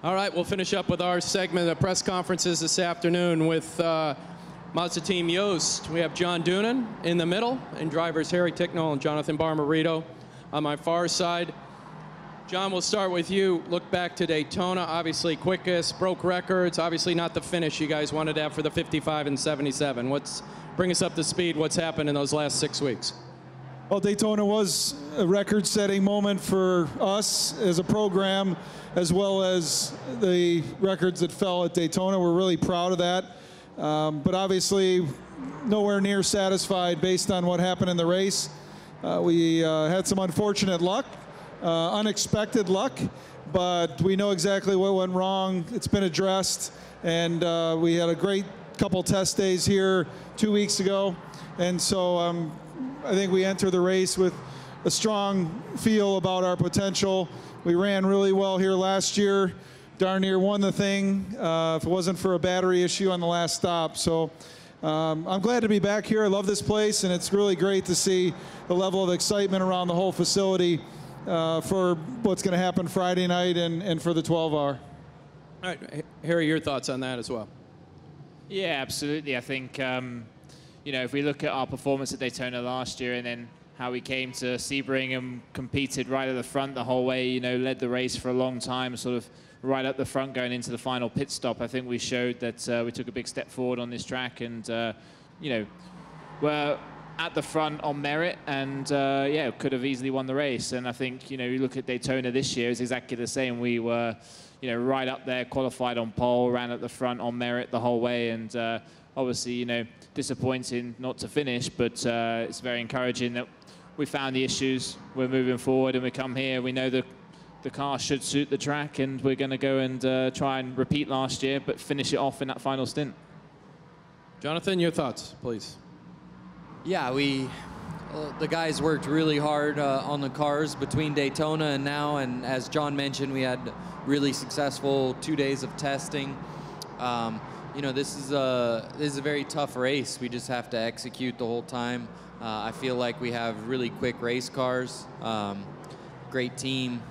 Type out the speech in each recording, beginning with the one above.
All right, we'll finish up with our segment of press conferences this afternoon with Mazda team Joest. We have John Doonan in the middle, and drivers Harry Tincknell and Jonathan Bomarito on my far side. John, we'll start with you. Look back to Daytona, obviously quickest, broke records, obviously not the finish you guys wanted to have for the 55 and 77. Bring us up to speed, what's happened in those last 6 weeks? Well, Daytona was a record-setting moment for us as a program, as well as the records that fell at Daytona. We're really proud of that, but obviously nowhere near satisfied based on what happened in the race. We had some unfortunate luck. Unexpected luck, but we know exactly what went wrong. It's been addressed, and we had a great couple test days here 2 weeks ago, and so I think we enter the race with a strong feel about our potential. We ran really well here last year, darn near won the thing if it wasn't for a battery issue on the last stop. So I'm glad to be back here. I love this place, and it's really great to see the level of excitement around the whole facility for what's going to happen Friday night and for the 12-hour. All right, Harry, your thoughts on that as well? Yeah, absolutely. I think, you know, if we look at our performance at Daytona last year and then how we came to Sebring and competed right at the front the whole way, you know, led the race for a long time, sort of right up the front going into the final pit stop, I think we showed that we took a big step forward on this track and, you know, we're at the front on merit and yeah, could have easily won the race. And I think, you know, you look at Daytona this year, it's exactly the same. We were, you know, right up there, qualified on pole, ran at the front on merit the whole way, and obviously, you know, disappointing not to finish, but it's very encouraging that we found the issues, we're moving forward, and we come here, we know the car should suit the track, and we're going to go and try and repeat last year, but finish it off in that final stint. Jonathan, your thoughts, please. Yeah, the guys worked really hard on the cars between Daytona and now, and as John mentioned, we had really successful 2 days of testing. You know, this is a very tough race. We just have to execute the whole time. I feel like we have really quick race cars, great team,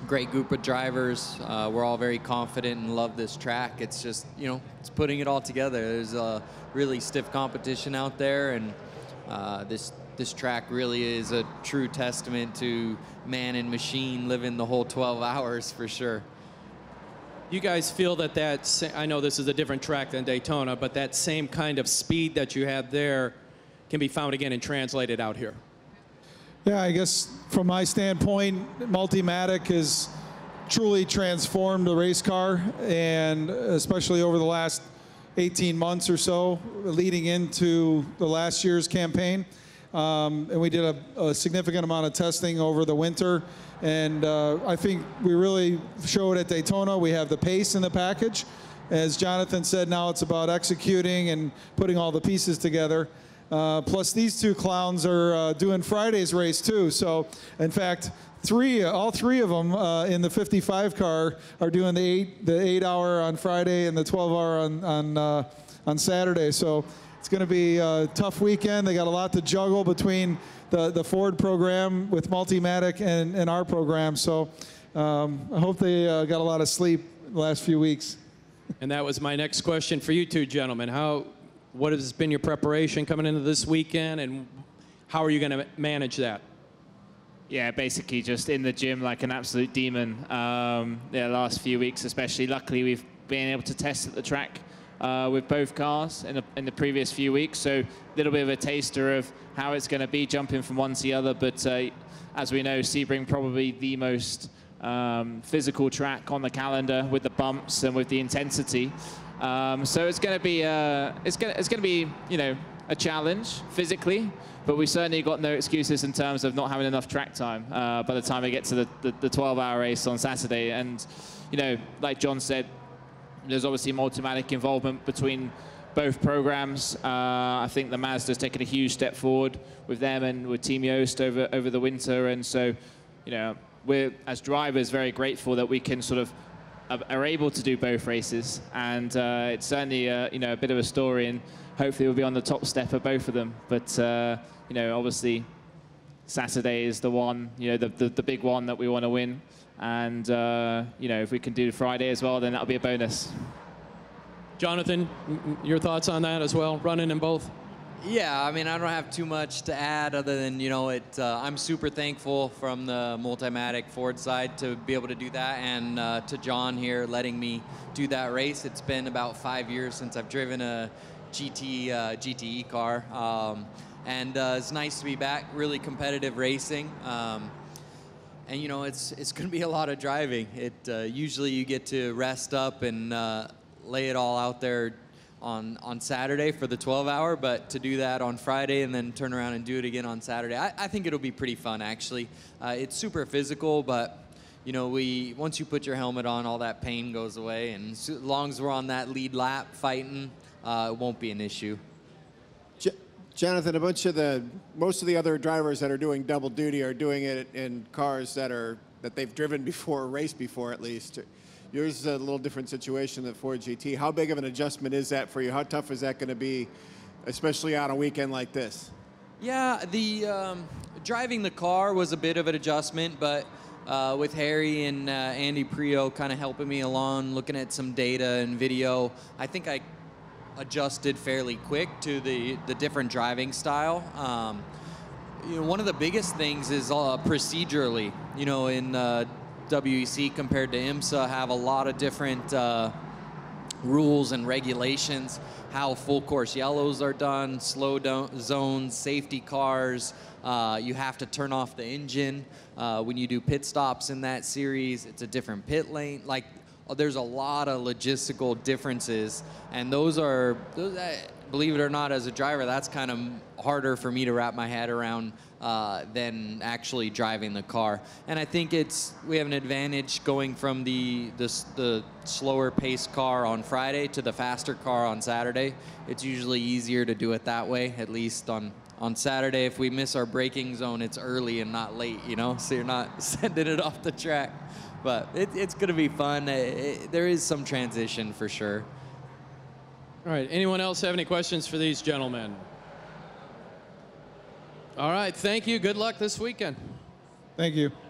great group of drivers. We're all very confident and love this track. It's just, you know, it's putting it all together. There's a really stiff competition out there, and this track really is a true testament to man and machine living the whole 12 hours for sure. You guys feel that I know this is a different track than Daytona, but that same kind of speed that you had there can be found again and translated out here? Yeah, I guess from my standpoint, Multimatic has truly transformed the race car, and especially over the last 18 months or so, leading into the last year's campaign. And we did a significant amount of testing over the winter, and I think we really showed at Daytona we have the pace in the package. As Jonathan said, now it's about executing and putting all the pieces together. Plus these two clowns are doing Friday's race too. So in fact, all three of them in the 55 car are doing the 8-hour on Friday and the 12-hour on Saturday. So it's going to be a tough weekend. They got a lot to juggle between the Ford program with Multimatic and our program. So I hope they got a lot of sleep the last few weeks. And that was my next question for you two gentlemen. What has been your preparation coming into this weekend, and how are you going to manage that? Yeah, basically just in the gym like an absolute demon. Yeah, last few weeks especially. Luckily, we've been able to test at the track with both cars in the previous few weeks, so a little bit of a taster of how it's going to be jumping from one to the other. But as we know, Sebring probably the most physical track on the calendar with the bumps and with the intensity. So it's going to be you know, a challenge physically, but we certainly got no excuses in terms of not having enough track time by the time we get to the 12-hour race on Saturday. And you know, like John said, there's obviously Multimatic involvement between both programs. I think the Mazda's taken a huge step forward with them and with Team Joest over the winter, and so you know, we're as drivers very grateful that we can sort of are able to do both races, and it's certainly you know, a bit of a story, and hopefully we'll be on the top step of both of them. But you know, obviously Saturday is the one, the big one that we want to win. And, if we can do Friday as well, then that'll be a bonus. Jonathan, your thoughts on that as well, running in both? Yeah, I mean, I don't have too much to add other than, I'm super thankful from the Multimatic Ford side to be able to do that, and to John here letting me do that race. It's been about 5 years since I've driven a GTE car, and it's nice to be back, really competitive racing. And, it's going to be a lot of driving. Usually you get to rest up and lay it all out there on Saturday for the 12-hour, but to do that on Friday and then turn around and do it again on Saturday, I think it'll be pretty fun, actually. It's super physical, but, once you put your helmet on, all that pain goes away, and as long as we're on that lead lap fighting, it won't be an issue. Jonathan, most of the other drivers that are doing double duty are doing it in cars that they've driven before, or raced before at least. Yours is a little different situation than Ford GT. How big of an adjustment is that for you? How tough is that going to be, especially on a weekend like this? Yeah, the driving the car was a bit of an adjustment, but with Harry and Andy Prio kind of helping me along, looking at some data and video, I think I adjusted fairly quick to the different driving style. One of the biggest things is procedurally, in WEC compared to IMSA have a lot of different rules and regulations, how full course yellows are done, slow down zones, safety cars. You have to turn off the engine. When you do pit stops in that series, it's a different pit lane. Like, there's a lot of logistical differences, and those believe it or not, as a driver, that's kind of harder for me to wrap my head around than actually driving the car. And I think we have an advantage going from the slower paced car on Friday to the faster car on Saturday. It's usually easier to do it that way, at least on Saturday. If we miss our braking zone, it's early and not late, so you're not sending it off the track. But it's going to be fun. There is some transition for sure. All right, anyone else have any questions for these gentlemen? All right, thank you. Good luck this weekend. Thank you.